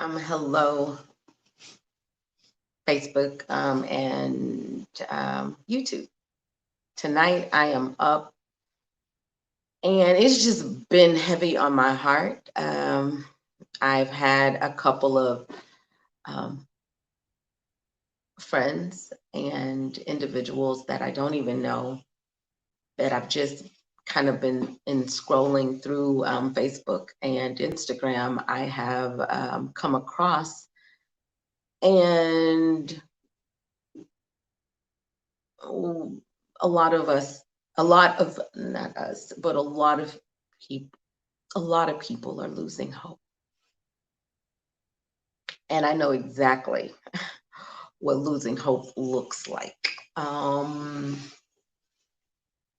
Hello, Facebook and YouTube. Tonight I am up and it's just been heavy on my heart. I've had a couple of um, friends and individuals that I don't even know that I've just kind of been in scrolling through Facebook and Instagram. I have come across and oh, a lot of us, a lot of not us, but people, a lot of people are losing hope. And I know exactly what losing hope looks like. Um,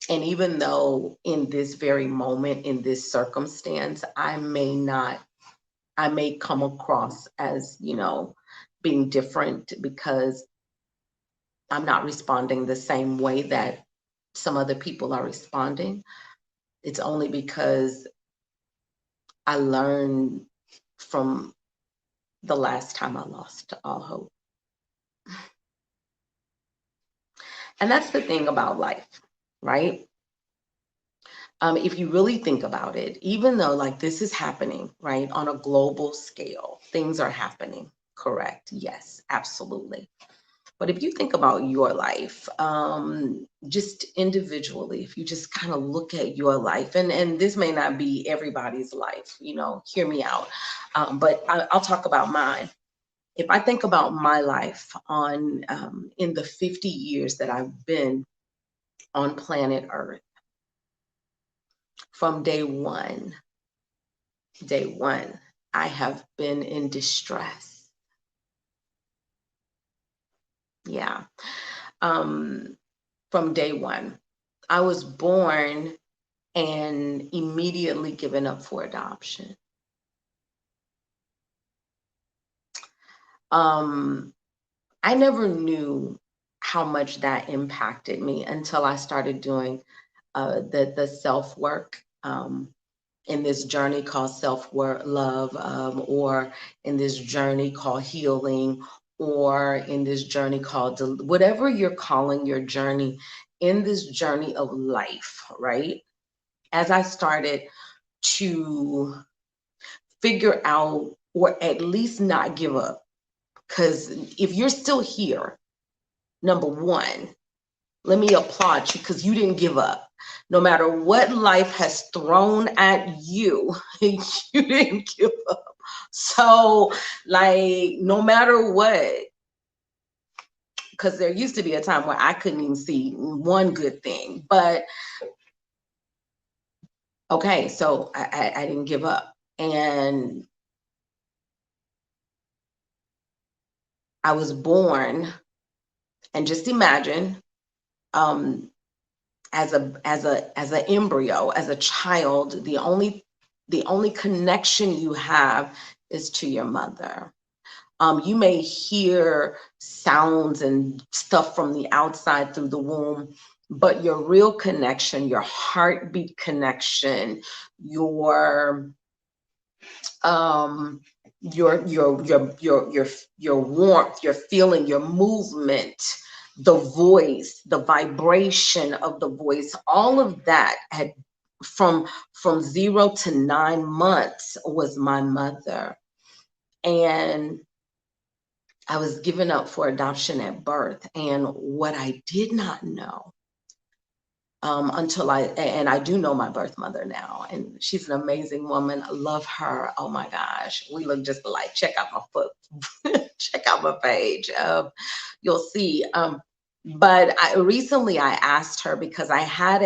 and even though in this very moment, in this circumstance, I may come across as, being different because I'm not responding the same way that some other people are responding. It's only because I learned from the last time I lost all hope. And that's the thing about life, right? If you really think about it, even though like this is happening, right, on a global scale, things are happening, correct? Yes, absolutely. But if you think about your life, just individually, if you just kind of look at your life, and this may not be everybody's life, hear me out. I'll talk about mine. If I think about my life on in the 50 years that I've been on planet Earth, from day one, I have been in distress. Yeah. Um, from day one, I was born and immediately given up for adoption. Um, I never knew how much that impacted me until I started doing the self work in this journey called self love, or in this journey called healing, or in this journey called whatever you're calling your journey, in this journey of life, right? As I started to figure out, or at least not give up, because if you're still here, number one, let me applaud you because you didn't give up. No matter what life has thrown at you, you didn't give up. So, like, no matter what, because there used to be a time where I couldn't even see one good thing. But okay, so I didn't give up. And I was born, and just imagine, um, as an embryo, as a child, the only connection you have is to your mother. You may hear sounds and stuff from the outside through the womb, but your real connection, your heartbeat connection, your um your warmth, your feeling, your movement, the voice, the vibration of the voice, all of that had from 0 to 9 months was my mother. And I was given up for adoption at birth. And what I did not know, and I do know my birth mother now, and she's an amazing woman. I love her. Oh my gosh, we look just alike. Check out my foot, check out my page. You'll see. But recently I asked her because I had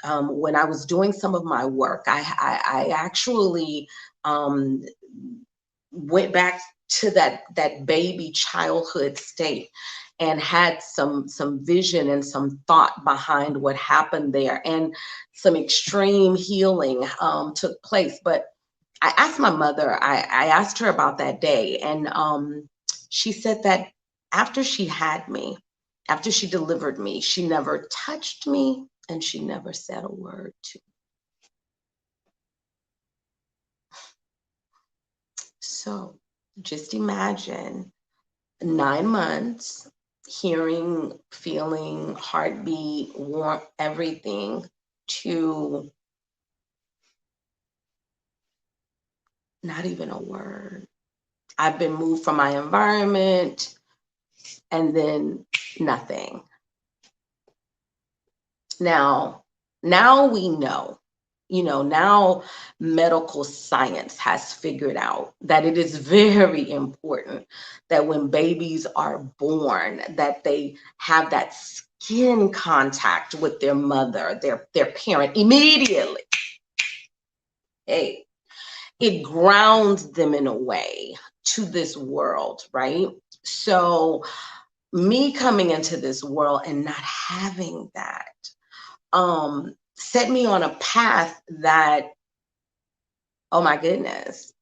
when I was doing some of my work, I actually um, went back to that baby childhood state and had some vision and some thought behind what happened there, and some extreme healing took place. But I asked my mother, I asked her about that day, and she said that after she had me, after she delivered me, she never touched me and she never said a word to me. So Just imagine 9 months, hearing, feeling, heartbeat, warmth, everything, to not even a word. I've been moved from my environment and then nothing. Now we know, now medical science has figured out that it is very important that when babies are born, that they have that skin contact with their mother, their parent immediately. Hey, it grounds them in a way to this world, right? So me coming into this world and not having that set me on a path that, oh my goodness.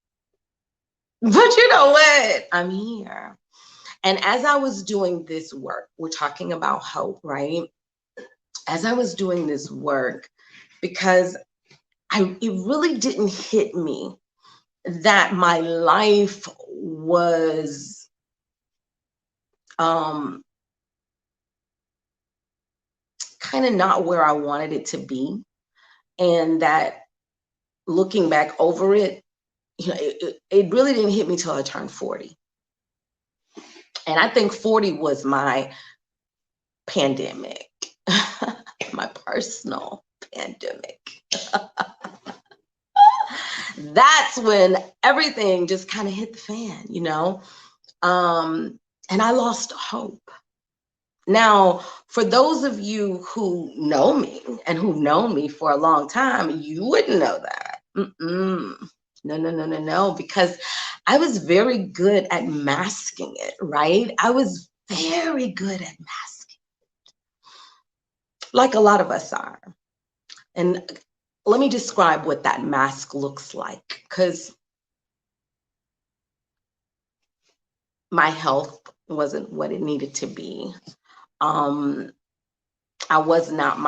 But you know what? I'm here. And as I was doing this work, we're talking about hope, right? As I was doing this work, because it really didn't hit me that my life was um, kind of not where I wanted it to be. And that looking back over it, it really didn't hit me till I turned 40. And I think 40 was my pandemic, my personal pandemic. That's when everything just kind of hit the fan. And I lost hope. Now, for those of you who know me and who've known me for a long time, you wouldn't know that. Mm-mm. No, no, no, no, no, because I was very good at masking it, right? I was very good at masking, like a lot of us are. And let me describe what that mask looks like, because my health wasn't what it needed to be. Um, I was not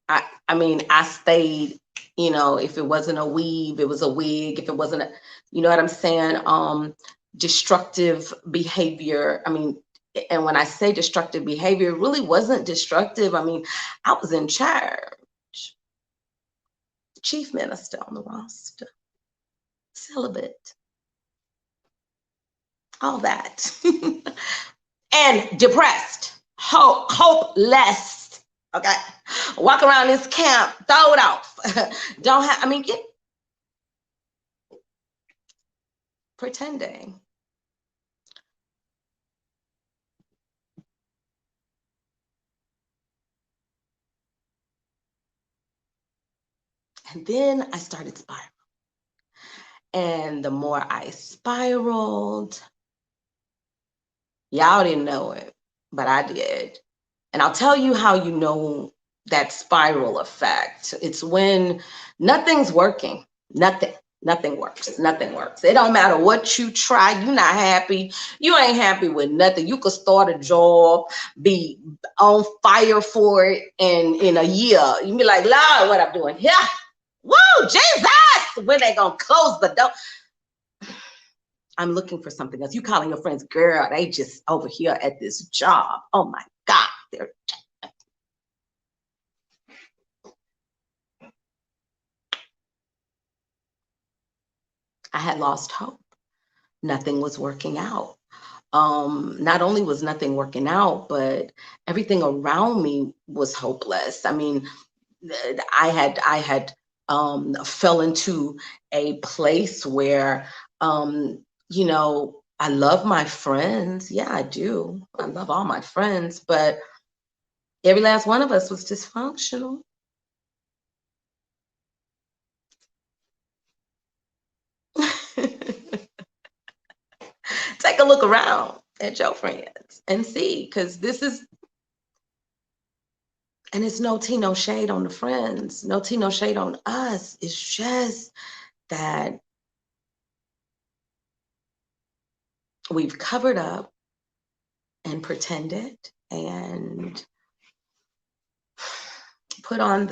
I mean, I stayed, if it wasn't a weave, it was a wig. If it wasn't you know what I'm saying? Destructive behavior. I mean, and when I say destructive behavior, it really wasn't destructive. I mean, I was in charge, chief minister on the roster, celibate, all that. And depressed, hopeless. Okay, walk around this camp, throw it off. Don't have. I mean, get pretending. And then I started spiraling. And the more I spiraled, y'all didn't know it, but I did. And I'll tell you how you know that spiral effect. It's when nothing's working. Nothing works. Nothing works. It don't matter what you try. You're not happy. You ain't happy with nothing. You could start a job, be on fire for it, and in a year, you be like, Lord, what I'm doing here? Woo, Jesus! When they gonna close the door? I'm looking for something else. You calling your friends, girl, they just over here at this job. Oh my God. I had lost hope. Nothing was working out. Not only was nothing working out, but everything around me was hopeless. I mean, I had fell into a place where I love my friends. Yeah, I do. I love all my friends, but every last one of us was dysfunctional. Take a look around at your friends and see, because this is, and it's no tea, no shade on the friends, no tea, no shade on us. It's just that we've covered up and pretended and put on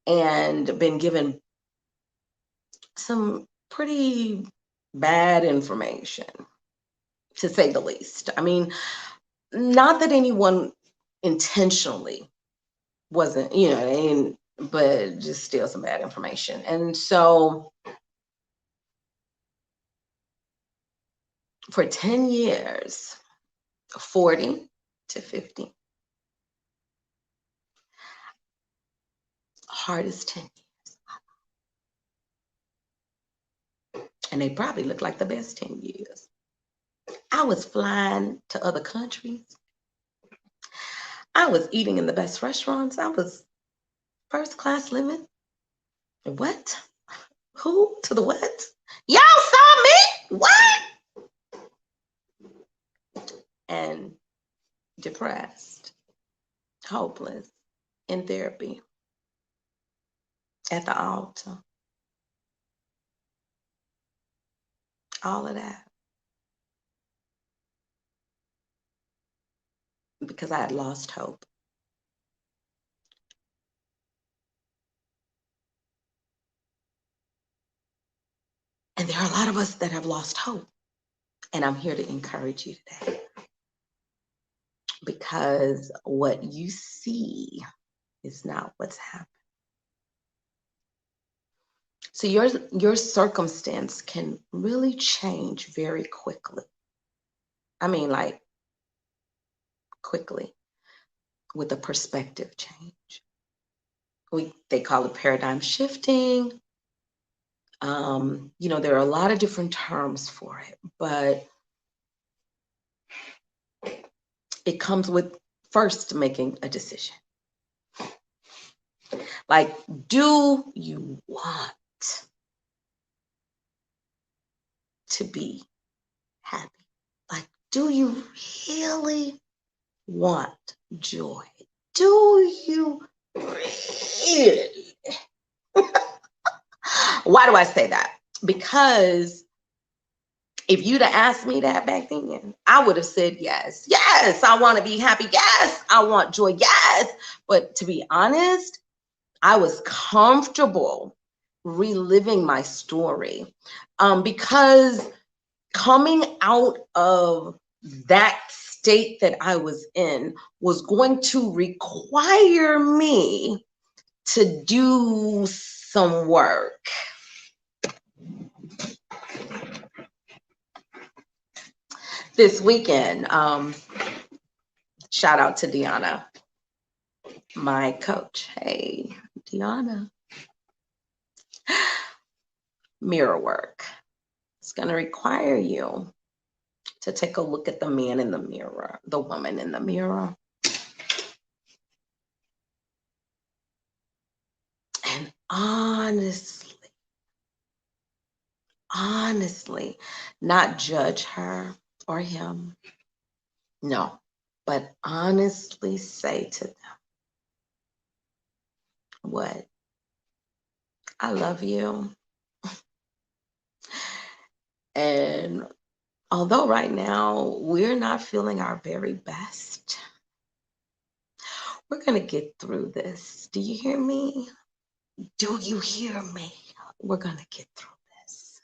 and been given some pretty bad information, to say the least. I mean, not that anyone intentionally wasn't, but just still some bad information. And so for 10 years, 40 to 50, hardest 10 years. And they probably look like the best 10 years. I was flying to other countries. I was eating in the best restaurants. I was first class living. What? Who? To the what? Y'all saw me? What? And depressed, hopeless, in therapy, at the altar, all of that. Because I had lost hope. And there are a lot of us that have lost hope. And I'm here to encourage you today. Because what you see is not what's happening. So your circumstance can really change very quickly. I mean, like quickly, with a perspective change. They call it paradigm shifting. There are a lot of different terms for it, but it comes with first making a decision. Like, do you want to be happy? Like, do you really want joy? Do you really? Why do I say that? Because if you'd have asked me that back then, I would have said yes. Yes, I want to be happy. Yes, I want joy. Yes. But to be honest, I was comfortable reliving my story because coming out of that state that I was in was going to require me to do some work. This weekend, shout out to Deanna, my coach. Hey, Deanna. Mirror work. It's going to require you to take a look at the man in the mirror, the woman in the mirror. And honestly, not judge her or him. No, but honestly say to them, what? I love you. And although right now we're not feeling our very best, we're going to get through this. Do you hear me? Do you hear me? We're going to get through this.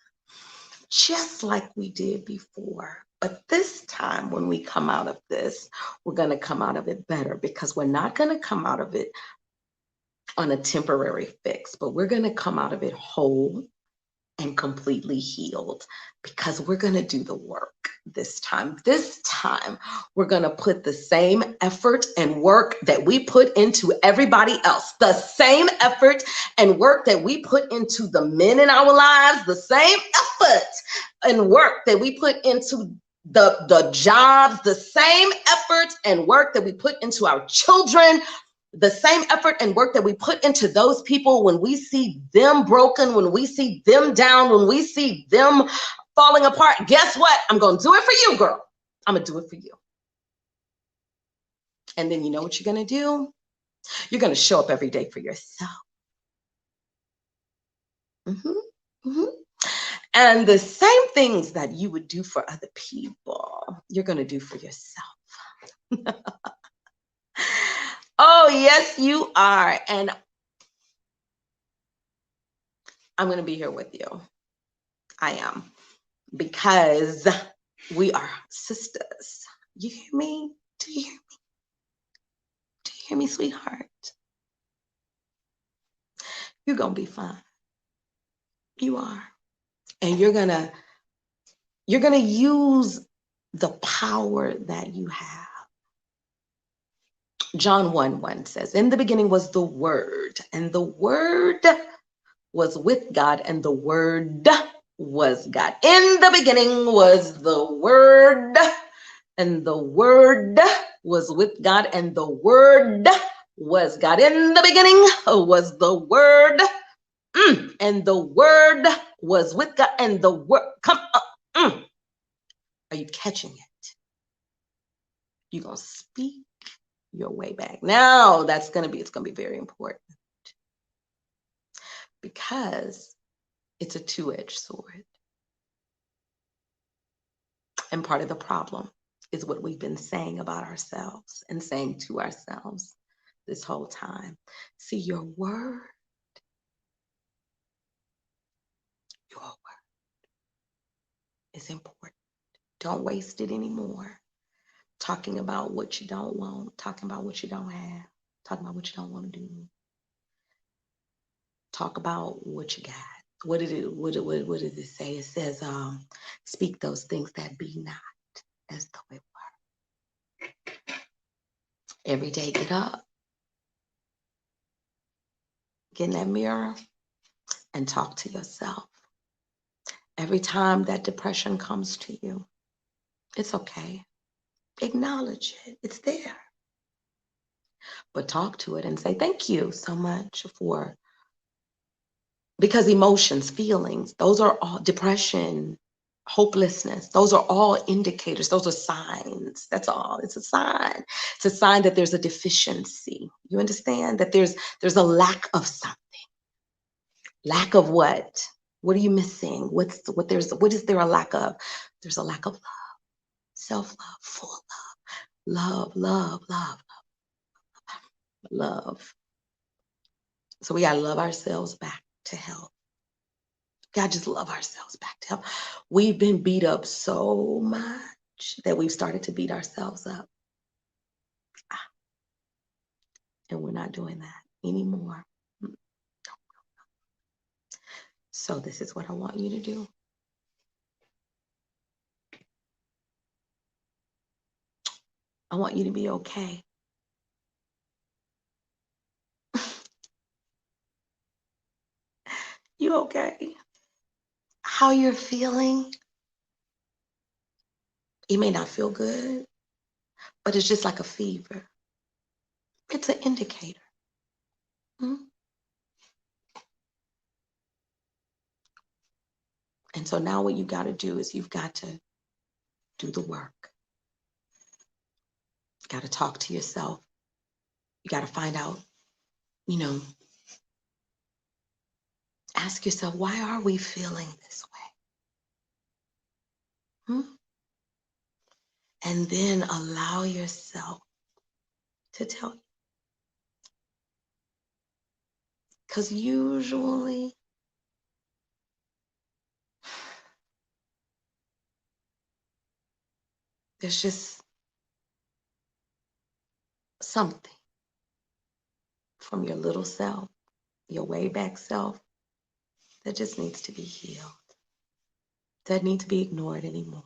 Just like we did before. But this time when we come out of this, we're going to come out of it better, because we're not going to come out of it on a temporary fix, but we're going to come out of it whole and completely healed, because we're going to do the work this time. This time, we're going to put the same effort and work that we put into everybody else, the same effort and work that we put into the men in our lives, the same effort and work that we put into the jobs, the same effort and work that we put into our children, the same effort and work that we put into those people when we see them broken, when we see them down, when we see them falling apart. Guess what? I'm going to do it for you, girl. I'm going to do it for you. And then you know what you're going to do? You're going to show up every day for yourself. And the same things that you would do for other people, you're going to do for yourself. Oh, yes, you are. And I'm going to be here with you. I am. Because we are sisters. You hear me? Do you hear me? Do you hear me, sweetheart? You're going to be fine. You are. And you're going to use the power that you have. John 1:1 says, in the beginning was the Word, and the Word was with God, and the Word was God. In the beginning was the Word, and the Word was with God, and the Word was God. In the beginning was the Word, and the Word was with God, and the Word, come up. Are you catching it? You're going to speak your way back. Now it's going to be very important, because it's a two-edged sword. And part of the problem is what we've been saying about ourselves and saying to ourselves this whole time. See, your word is important. Don't waste it anymore talking about what you don't want, talking about what you don't have, talking about what you don't want to do. Talk about what you got. What did it say? It says, speak those things that be not as though it were. Every day, get up, get in that mirror, and talk to yourself. Every time that depression comes to you, it's okay. Acknowledge it. It's there. But talk to it and say, thank you so much for, because emotions, feelings, those are all, depression, hopelessness, those are all indicators. Those are signs. That's all. It's a sign. It's a sign that there's a deficiency. You understand that there's a lack of something. Lack of what? What are you missing? What is there a lack of? There's a lack of love, self-love, full love, love. So we gotta love ourselves back to health. God, just love ourselves back to health. We've been beat up so much that we've started to beat ourselves up. And we're not doing that anymore. So this is what I want you to do. I want you to be okay. You okay? How you're feeling, it may not feel good, but it's just like a fever. It's an indicator. And so now what you got to do is you've got to do the work. You got to talk to yourself. You got to find out, ask yourself, why are we feeling this way? And then allow yourself to tell you. Because usually there's just something from your little self, your way back self, that just needs to be healed. Doesn't need to be ignored anymore.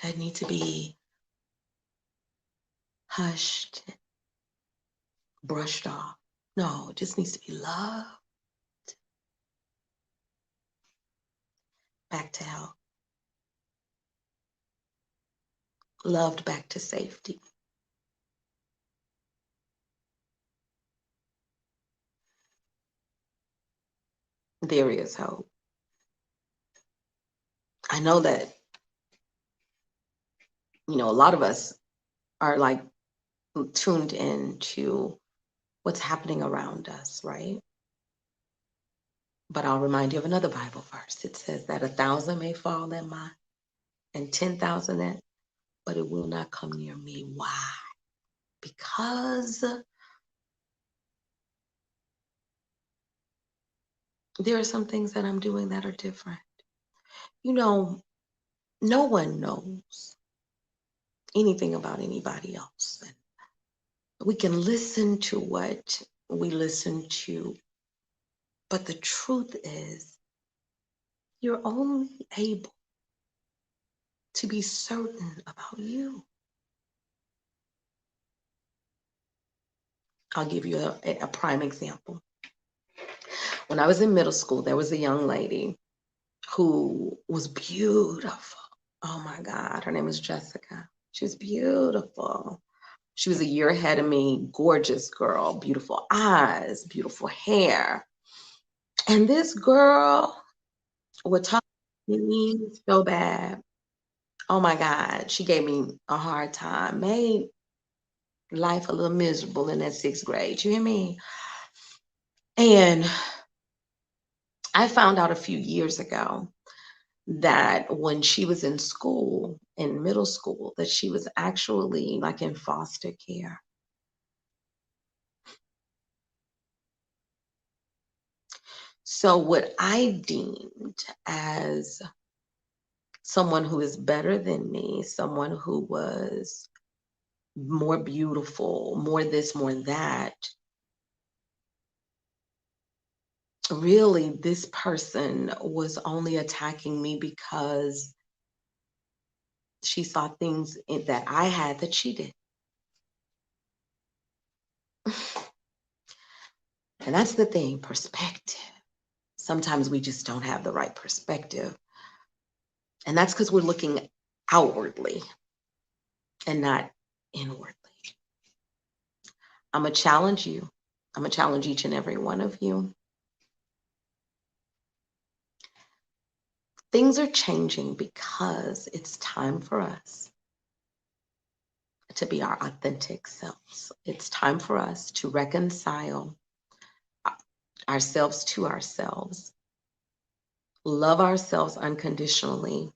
Doesn't need to be hushed, brushed off. No, it just needs to be loved back to health. Loved back to safety. There is hope. I know that, a lot of us are like tuned in to what's happening around us, right? But I'll remind you of another Bible verse. It says that 1,000 may fall at my, and 10,000 at, but it will not come near me. Why? Because there are some things that I'm doing that are different. you know, no one knows anything about anybody else. And we can listen to what we listen to, but the truth is, you're only able to be certain about you. I'll give you a prime example. When I was in middle school, there was a young lady who was beautiful. Oh my God, her name was Jessica. She was beautiful. She was a year ahead of me, gorgeous girl, beautiful eyes, beautiful hair. And this girl would talk to me so bad. Oh my God, she gave me a hard time, made life a little miserable in that 6th grade. You hear me? And I found out a few years ago that when she was in school, in middle school, that she was actually like in foster care. So what I deemed as someone who is better than me, someone who was more beautiful, more this, more that, really this person was only attacking me because she saw things that I had that she did. And that's the thing, perspective. Sometimes we just don't have the right perspective. And that's because we're looking outwardly and not inwardly. I'm going to challenge you. I'm going to challenge each and every one of you. Things are changing because it's time for us to be our authentic selves. It's time for us to reconcile ourselves to ourselves, love ourselves unconditionally,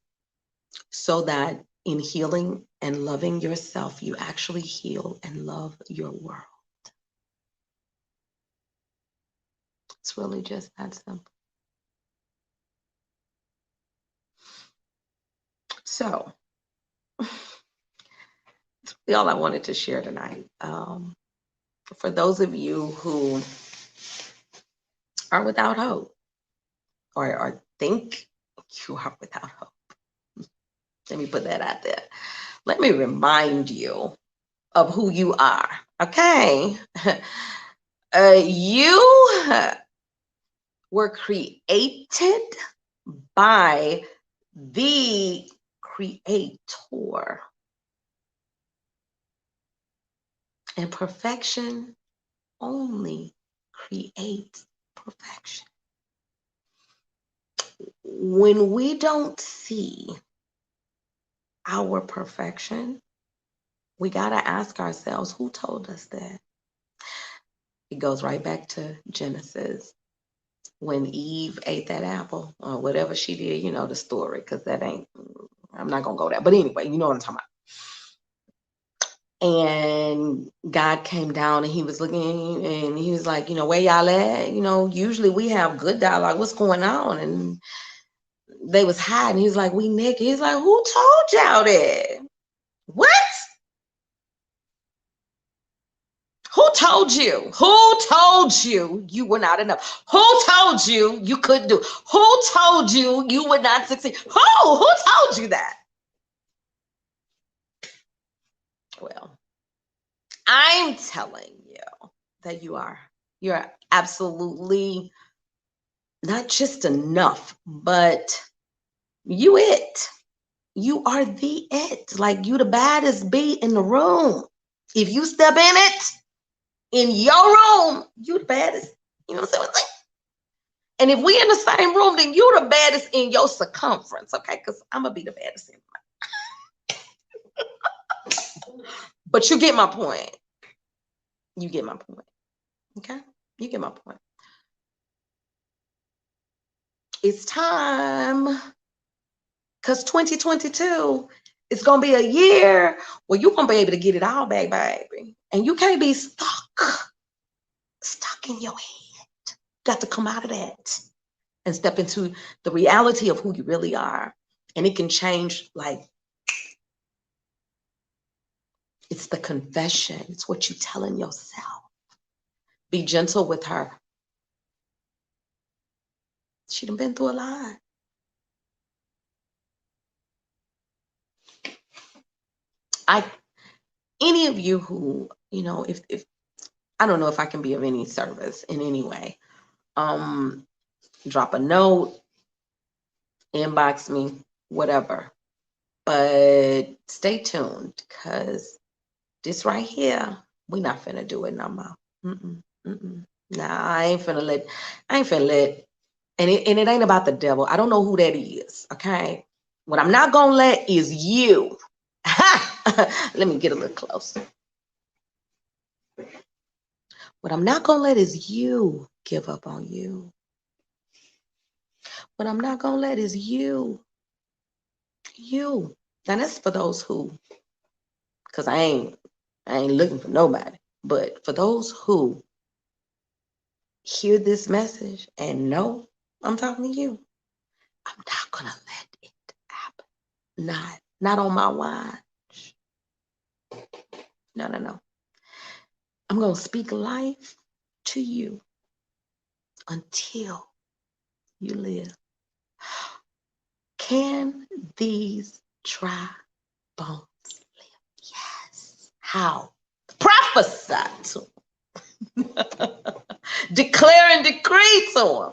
so that in healing and loving yourself, you actually heal and love your world. It's really just that simple. So, that's really all I wanted to share tonight. For those of you who are without hope or think you are without hope, let me put that out there. Let me remind you of who you are, okay? You were created by the Creator. And perfection only creates perfection. When we don't see our perfection, we got to ask ourselves, who told us that? It goes right back to Genesis. When Eve ate that apple or whatever she did, you know the story, because that ain't, I'm not going to go there. But anyway, you know what I'm talking about. And God came down and he was looking and he was like, where y'all at? Usually we have good dialogue. What's going on? And they was hiding. He's like, we naked. He's like, who told y'all that? What? Who told you? Who told you you were not enough? Who told you you couldn't do? Who told you you would not succeed? Who told you that? Well, I'm telling you that you're absolutely not just enough, but you it. You are the it. Like, you the baddest bee in the room. If you step in it, in your room, you the baddest. You know what I'm saying? And if we in the same room, then you the baddest in your circumference, okay? Because I'm gonna be the baddest in mine. But you get my point. You get my point. Okay? You get my point. It's time. Because 2022 is gonna be a year where you're gonna be able to get it all back, baby. And you can't be stuck in your head. Got to come out of that and step into the reality of who you really are. And it can change, like, it's the confession. It's what you're telling yourself. Be gentle with her. She done been through a lot. Any of you who, if I don't know if I can be of any service in any way, drop a note, inbox me, whatever. But stay tuned, because this right here, we not finna do it no more. Nah, I ain't finna let, and it ain't about the devil. I don't know who that is, okay? What I'm not gonna let is you. Let me get a little closer. What I'm not gonna let is you give up on you. What I'm not gonna let is you. Now that's for those who, because I ain't looking for nobody, but for those who hear this message and know I'm talking to you, I'm not gonna let it happen. Not on my watch. No. I'm gonna speak life to you until you live. Can these dry bones live? Yes. How? Prophesy to them. Declare and decree to them.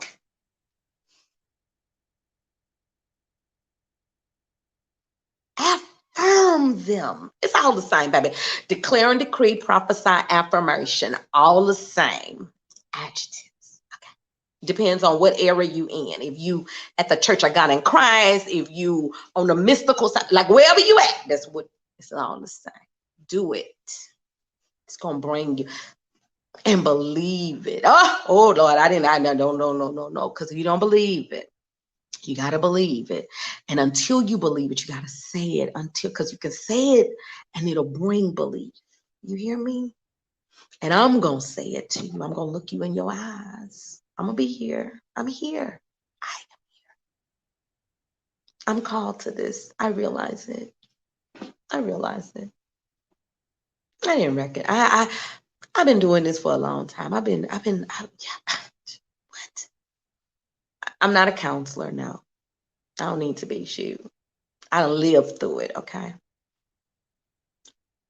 Affirm them. It's all the same, baby. Declare and decree, prophesy, affirmation, all the same. Adjectives. Okay. Depends on what area you in. If you at the Church of God in Christ, if you on the mystical side, like wherever you at, that's what it's all the same. Do it. It's gonna bring you, and believe it. Oh Lord, I don't no. Because if you don't believe it, you got to believe it. And until you believe it, you got to say it, because you can say it and it'll bring belief. You hear me? And I'm going to say it to you. I'm going to look you in your eyes. I'm going to be here. I'm here. I am here. I'm called to this. I realize it. I didn't reckon. I've been doing this for a long time. What? I'm not a counselor now. I don't need to be. Shoot. I lived through it, okay?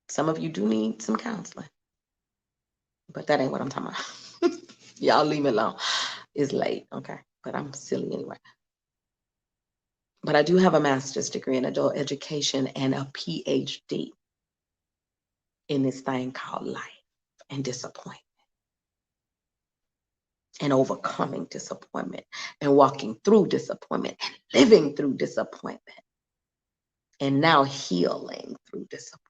Some of you do need some counseling, but that ain't what I'm talking about. Y'all leave me alone. It's late, okay? But I'm silly anyway. But I do have a master's degree in adult education and a PhD in this thing called life and disappointment, and overcoming disappointment, and walking through disappointment, and living through disappointment, and now healing through disappointment.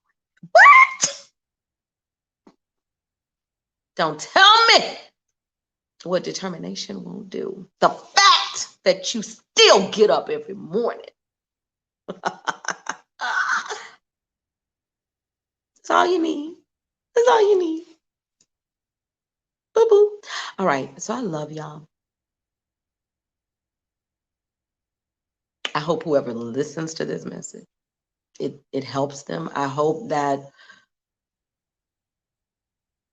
What? Don't tell me what determination won't do. The fact that you still get up every morning. That's all you need. That's all you need. Boo boo. All right. So I love y'all. I hope whoever listens to this message, it helps them. I hope that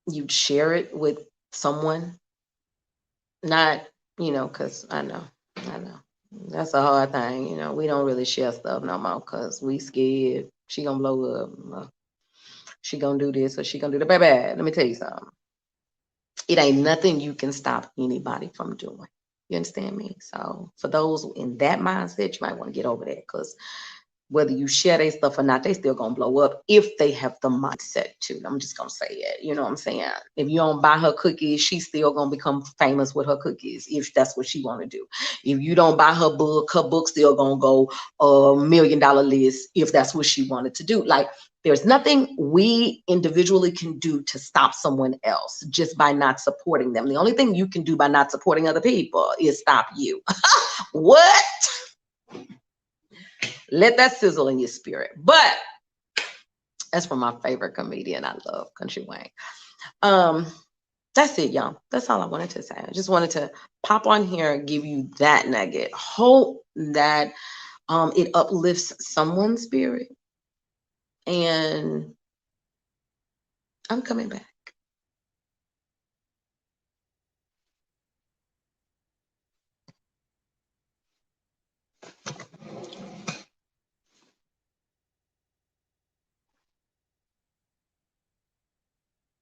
you'd share it with someone. Not, because I know. That's a hard thing. We don't really share stuff no more because we scared she gonna blow up. She gonna do this or she gonna do that. Baby, let me tell you something. It ain't nothing you can stop anybody from doing. You understand me? So for those in that mindset, you might want to get over that, because whether you share their stuff or not, they still gonna blow up if they have the mindset to. I'm just gonna say it. You know what I'm saying? If you don't buy her cookies, she's still gonna become famous with her cookies if that's what she want to do. If you don't buy her book still gonna go $1 million list if that's what she wanted to do. Like, there's nothing we individually can do to stop someone else just by not supporting them. The only thing you can do by not supporting other people is stop you. What? Let that sizzle in your spirit. But that's from my favorite comedian. I love Country Wayne. That's it, y'all. That's all I wanted to say. I just wanted to pop on here and give you that nugget. Hope that It uplifts someone's spirit, and I'm coming back.